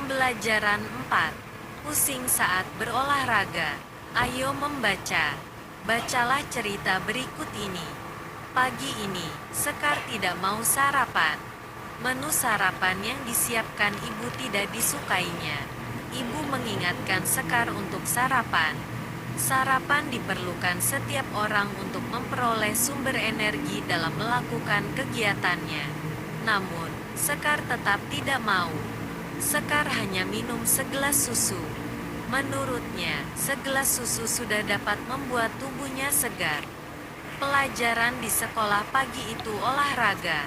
Pembelajaran 4. Pusing saat berolahraga. Ayo membaca. Bacalah cerita berikut ini. Pagi ini, Sekar tidak mau sarapan. Menu sarapan yang disiapkan ibu tidak disukainya. Ibu mengingatkan Sekar untuk sarapan. Sarapan diperlukan setiap orang untuk memperoleh sumber energi dalam melakukan kegiatannya. Namun, Sekar tetap tidak mau. Sekar hanya minum segelas susu. Menurutnya, segelas susu sudah dapat membuat tubuhnya segar. Pelajaran di sekolah pagi itu olahraga.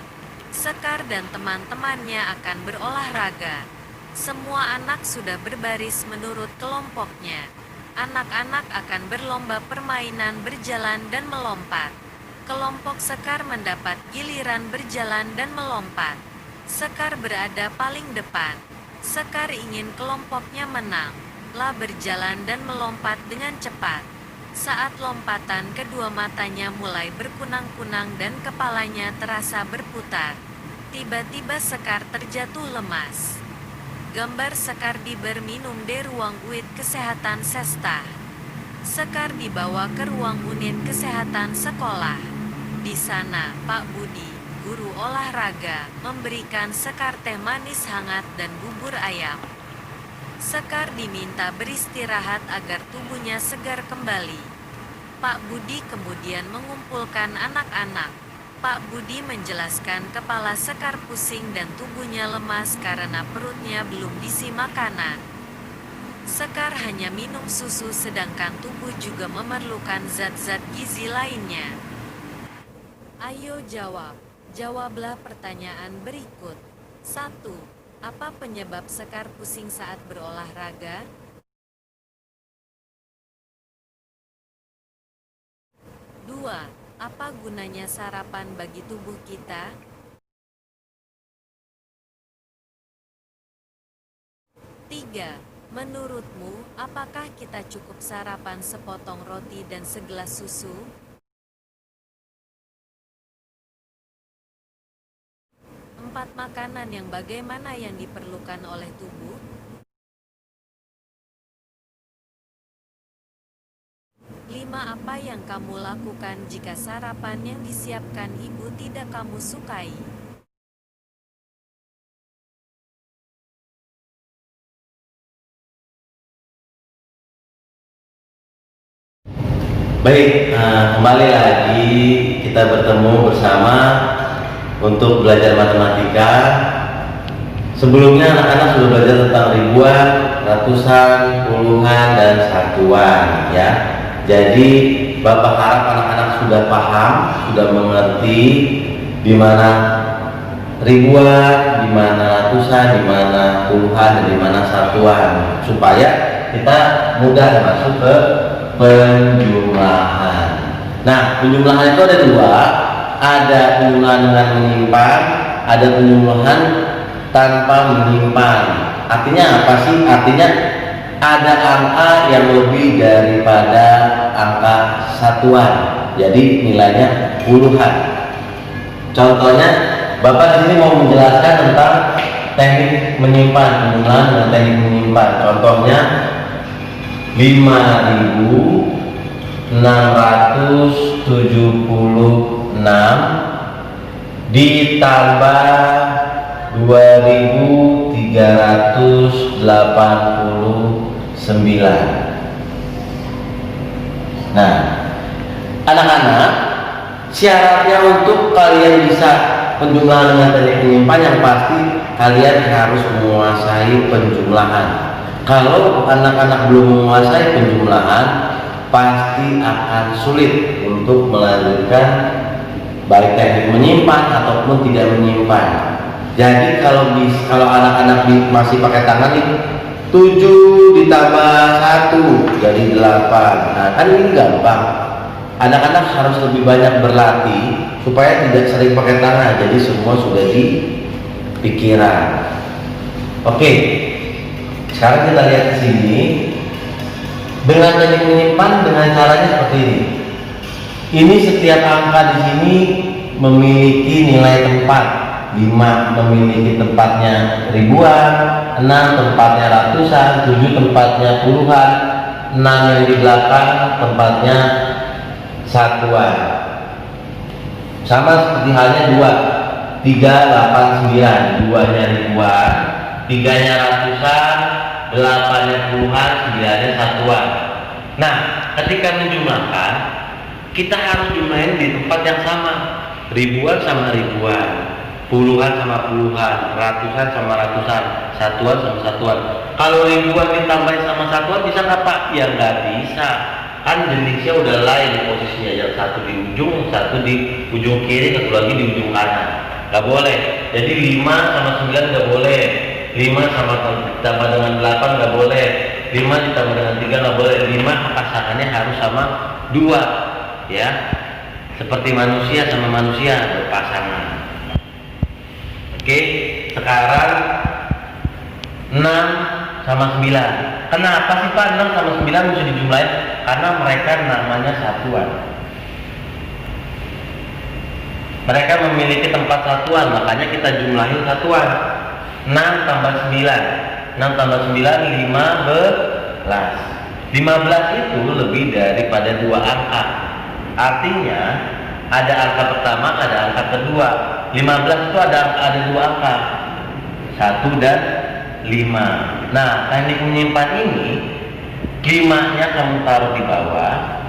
Sekar dan teman-temannya akan berolahraga. Semua anak sudah berbaris menurut kelompoknya. Anak-anak akan berlomba permainan berjalan dan melompat. Kelompok Sekar mendapat giliran berjalan dan melompat. Sekar berada paling depan. Sekar ingin kelompoknya menang. Lah berjalan dan melompat dengan cepat. Saat lompatan kedua matanya mulai berkunang-kunang dan kepalanya terasa berputar. Tiba-tiba Sekar terjatuh lemas. Gambar Sekar minum di ruang UIT Kesehatan Sesta. Sekar dibawa ke ruang unit kesehatan sekolah. Di sana, Pak Budi, guru olahraga, memberikan Sekar teh manis hangat dan bubur ayam. Sekar diminta beristirahat agar tubuhnya segar kembali. Pak Budi kemudian mengumpulkan anak-anak. Pak Budi menjelaskan kepala Sekar pusing dan tubuhnya lemas karena perutnya belum diisi makanan. Sekar hanya minum susu sedangkan tubuh juga memerlukan zat-zat gizi lainnya. Ayo jawab. Jawablah pertanyaan berikut. 1. Apa penyebab Sekar pusing saat berolahraga? 2. Apa gunanya sarapan bagi tubuh kita? 3. Menurutmu, apakah kita cukup sarapan sepotong roti dan segelas susu? 4. Makanan yang bagaimana yang diperlukan oleh tubuh? 5. Apa yang kamu lakukan jika sarapan yang disiapkan ibu tidak kamu sukai? Baik, kembali lagi kita bertemu bersama untuk belajar matematika. Sebelumnya anak-anak sudah belajar tentang ribuan, ratusan, puluhan, dan satuan ya. Jadi Bapak harap anak-anak sudah paham, sudah mengerti di mana ribuan, di mana ratusan, di mana puluhan, dan di mana satuan, supaya kita mudah masuk ke penjumlahan. Nah, penjumlahan itu ada dua. Ada penjumlahan dengan menyimpan, ada penjumlahan tanpa menyimpan. Artinya apa sih? Artinya ada angka yang lebih daripada angka satuan, jadi nilainya puluhan. Contohnya, Bapak di sini mau menjelaskan tentang teknik menyimpan, penjumlahan dengan teknik menyimpan. Contohnya 5.676 ditambah 2.389. Nah, anak-anak, syaratnya untuk kalian bisa penjumlahan dengan teknik menyimpan yang pasti kalian harus menguasai penjumlahan. Kalau anak-anak belum menguasai penjumlahan, pasti akan sulit untuk melanjutkan baik teknik menyimpan ataupun tidak menyimpan. Jadi kalau anak-anak masih pakai tangan nih, 7 ditambah 1 jadi 8. Nah, kan ini gampang. Anak-anak harus lebih banyak berlatih supaya tidak sering pakai tangan, jadi semua sudah di pikiran. Oke, sekarang kita lihat di sini. Dengan teknik menyimpan dengan caranya seperti ini. Ini setiap angka di sini memiliki nilai tempat. 5 memiliki tempatnya ribuan, 6 tempatnya ratusan, 7 tempatnya puluhan, 6 yang di belakang tempatnya satuan. Sama seperti halnya 2, 3, 8, 9, 2-nya ribuan, 3-nya ratusan, 8-nya puluhan, 9-nya satuan. Nah, ketika menjumlahkan, kita harus jumlahin di tempat yang sama. Ribuan sama ribuan, puluhan sama puluhan, ratusan sama ratusan, satuan sama satuan. Kalau ribuan ditambahin sama satuan bisa nggak Pak? Ya nggak bisa, kan jenisnya udah lain posisinya, yang satu di ujung, satu di ujung kiri, satu lagi di ujung kanan. Nggak boleh. Jadi 5 sama 9 nggak boleh, 5 sama ditambah dengan 8 nggak boleh, 5 ditambah dengan 3 nggak boleh, 5 pasangannya harus sama 2, ya, seperti manusia sama manusia berpasangan. Oke, sekarang 6 sama 9. Kenapa sih Pak 6 sama 9 mesti dijumlahin? Karena mereka namanya satuan. Mereka memiliki tempat satuan, makanya kita jumlahin satuan. 6 tambah 9, 6 tambah 9, 15. 15 itu lebih daripada 2 angka. Artinya ada angka pertama, ada angka kedua. 15 itu ada 2 angka, 1 dan 5. Nah, teknik menyimpan ini, 5-nya kamu taruh di bawah,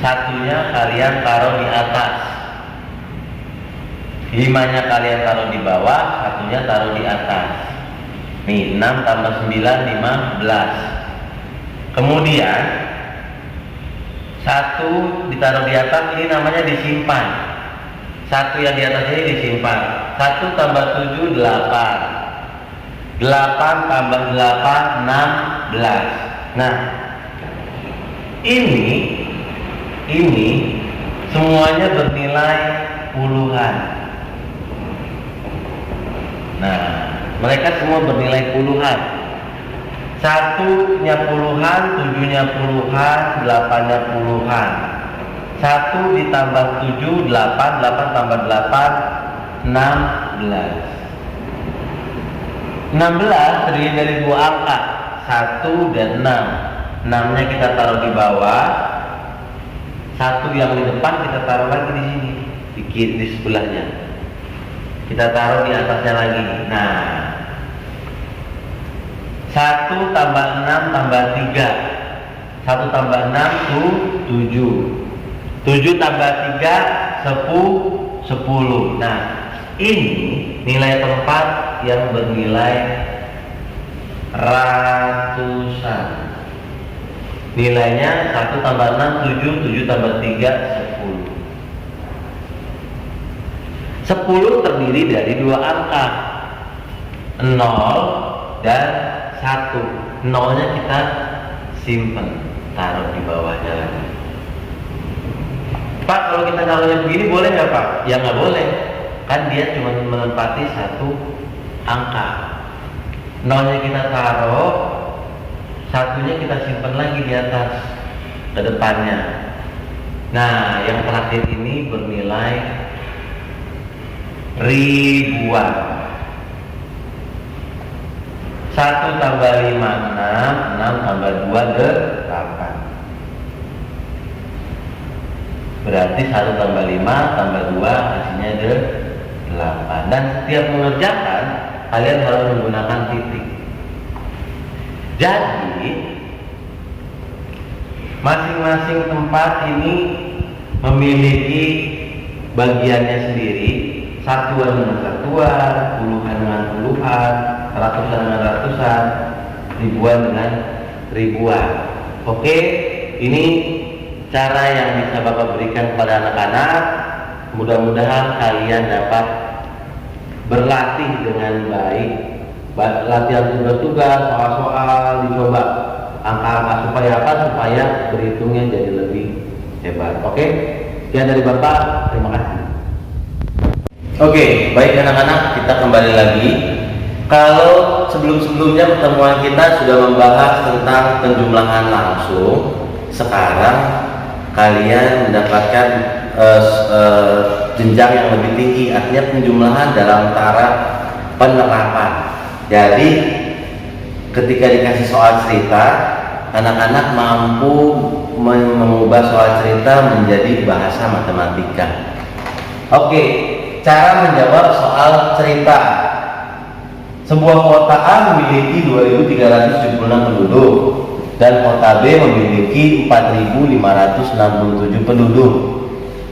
1-nya kalian taruh di atas. 5-nya kalian taruh di bawah, 1-nya taruh di atas. Nih, 6 tambah 9, 15. Kemudian 1 ditaruh di atas, ini namanya disimpan. 1 yang di atas ini disimpan. 1 tambah 7, 8. 8 tambah 8, 16. Nah, ini semuanya bernilai puluhan. Nah, mereka semua bernilai puluhan. 1-nya puluhan, 7-nya puluhan, 8-nya puluhan. 1 ditambah 7, 8, 8 tambah 8, 16. 16 terdiri dari 2 angka, 1 dan 6. 6-nya kita taruh di bawah, 1 yang di depan kita taruh lagi di sini, di sebelahnya. Kita taruh di atasnya lagi. Nah, 1 tambah 6 tambah 3. 1 tambah 6 itu 7. 7 tambah 3 10. Nah, ini nilai tempat yang bernilai ratusan. Nilainya 1 tambah 6 7, 7 tambah 3 10. 10 terdiri dari 2 angka, 0 dan 1. 0-nya kita simpen, taruh di bawahnya lagi. Pak, kalau kita taruhnya begini boleh nggak Pak? Ya nggak boleh, kan dia cuma menempati 1 angka. 0-nya kita taruh, 1-nya kita simpan lagi di atas ke depannya. Nah, yang terakhir ini bernilai ribuan. 1 tambah 5 6, 6 tambah 2 8. Berarti 1 tambah 5 tambah 2 hasilnya 8. Dan setiap mengerjakan kalian harus menggunakan titik. Jadi masing-masing tempat ini memiliki bagiannya sendiri, satuan dengan satuan, puluhan dengan puluhan, ratusan dengan ratusan, ribuan dengan ribuan. Oke, ini cara yang bisa Bapak berikan kepada anak-anak. Mudah-mudahan kalian dapat berlatih dengan baik. Latihan tugas-tugas, soal-soal, dicoba angka-angka supaya apa? Supaya berhitungnya jadi lebih hebat. Oke, sekian dari Bapak. Terima kasih. Oke, baik anak-anak, kita kembali lagi. Kalau sebelum-sebelumnya pertemuan kita sudah membahas tentang penjumlahan langsung, sekarang kalian mendapatkan jenjang yang lebih tinggi, artinya penjumlahan dalam taraf penerapan. Jadi ketika dikasih soal cerita, anak-anak mampu mengubah soal cerita menjadi bahasa matematika. Oke, cara menjawab soal cerita. Sebuah kota A memiliki 2.376 penduduk dan kota B memiliki 4.567 penduduk.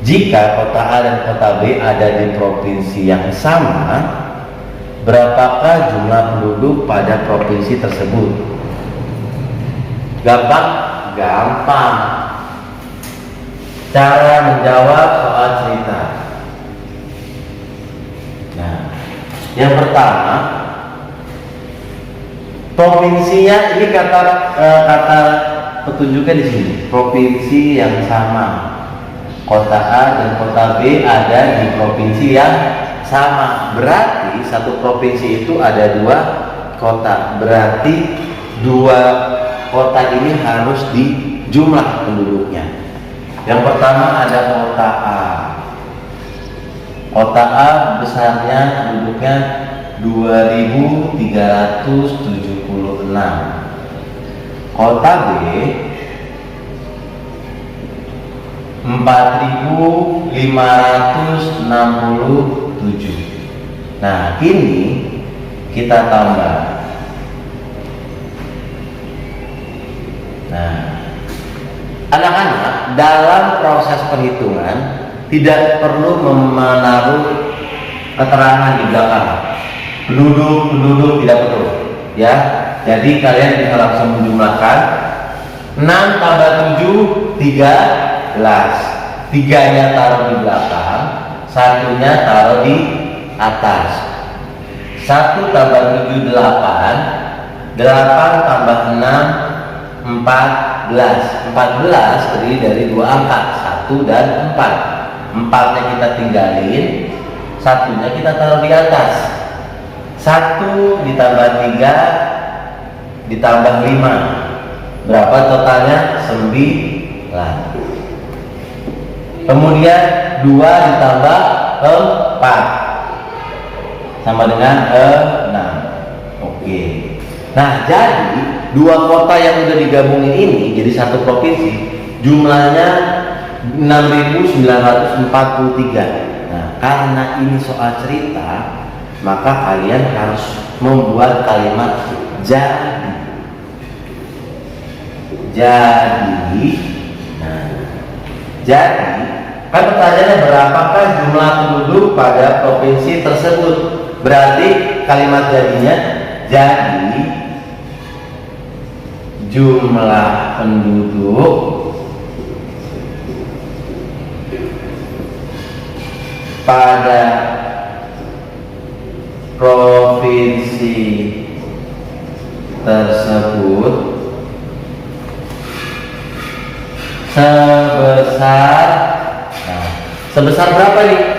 Jika kota A dan kota B ada di provinsi yang sama, berapakah jumlah penduduk pada provinsi tersebut? Gampang? Gampang. Cara menjawab soal cerita. Nah, yang pertama, provinsinya ini kata petunjuknya di sini. Provinsi yang sama. Kota A dan kota B ada di provinsi yang sama. Berarti satu provinsi itu ada 2 kota. Berarti 2 kota ini harus dijumlah penduduknya. Yang pertama ada kota A. Kota A besarnya penduduknya 2.376. Kota B 4.567. Nah, ini kita tambah. Nah, anak-anak dalam proses perhitungan tidak perlu menaruh keterangan di belakang. Penduduk tidak perlu, ya. Jadi kalian bisa langsung menjumlahkan 6 tambah 7 13. 3-nya taruh di belakang, 1-nya taruh di atas. 1 tambah 7 8, 8 tambah 6 14. 14 terdiri dari 2 angka, 1 dan 4. 4-nya kita tinggalin, 1-nya kita taruh di atas. 1 ditambah 3 ditambah 5, berapa totalnya? 9. Kemudian 2 ditambah 4 sama dengan 6. Oke. Nah, jadi 2 kota yang udah digabungin ini jadi satu provinsi, jumlahnya 6.943. Nah, karena ini soal cerita, maka kalian harus membuat kalimat jadi. Jadi, kan pertanyaannya berapakah jumlah penduduk pada provinsi tersebut? Berarti kalimat jadinya jadi jumlah penduduk pada provinsi tersebut sebesar berapa nih?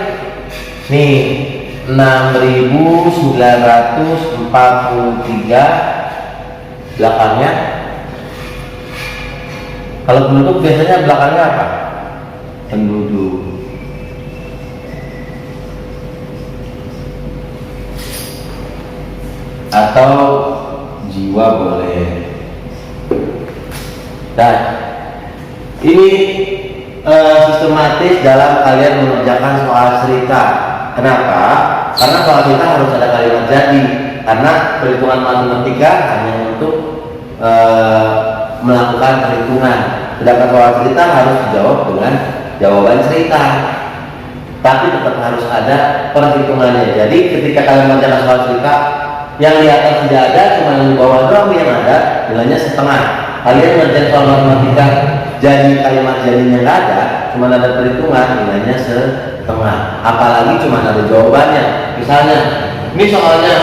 Nih 6.943 belakangnya. Kalau penduduk biasanya belakangnya apa? Penduduk. Atau jiwa boleh. Dan ini sistematis dalam kalian mengerjakan soal cerita. Kenapa? Karena soal cerita harus ada kalimat jadi. Karena perhitungan matematika hanya untuk melakukan perhitungan. Sedangkan soal cerita harus dijawab dengan jawaban cerita. Tapi tetap harus ada perhitungannya. Jadi ketika kalian mengerjakan soal cerita, yang di atas tidak ada, cuma yang di bawah doang yang ada, nilainya setengah. Kalian mengerjakan soal matematika, jadi kalimat jadinya nggak ada, cuma ada perhitungan, nilainya setengah. Apalagi cuma ada jawabannya. Misalnya, ini soalnya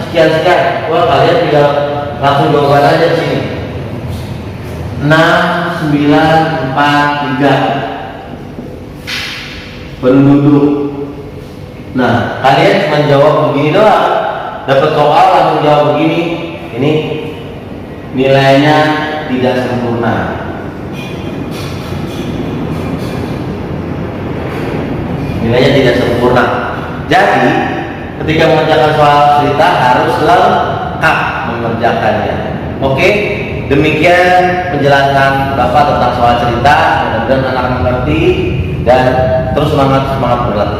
sekian-sekian, wah kalian tinggal langsung jawaban aja di sini. 6.943 penduduk. Nah, kalian cuma jawab begini doang. Dapat soal langsung jawab begini. Ini nilainya tidak sempurna. nilainya tidak sempurna. Jadi ketika mengerjakan soal cerita harus lengkap mengerjakannya. Oke, demikian penjelasan Bapak tentang soal cerita. Mudah-mudahan anak mengerti dan terus semangat berlatih.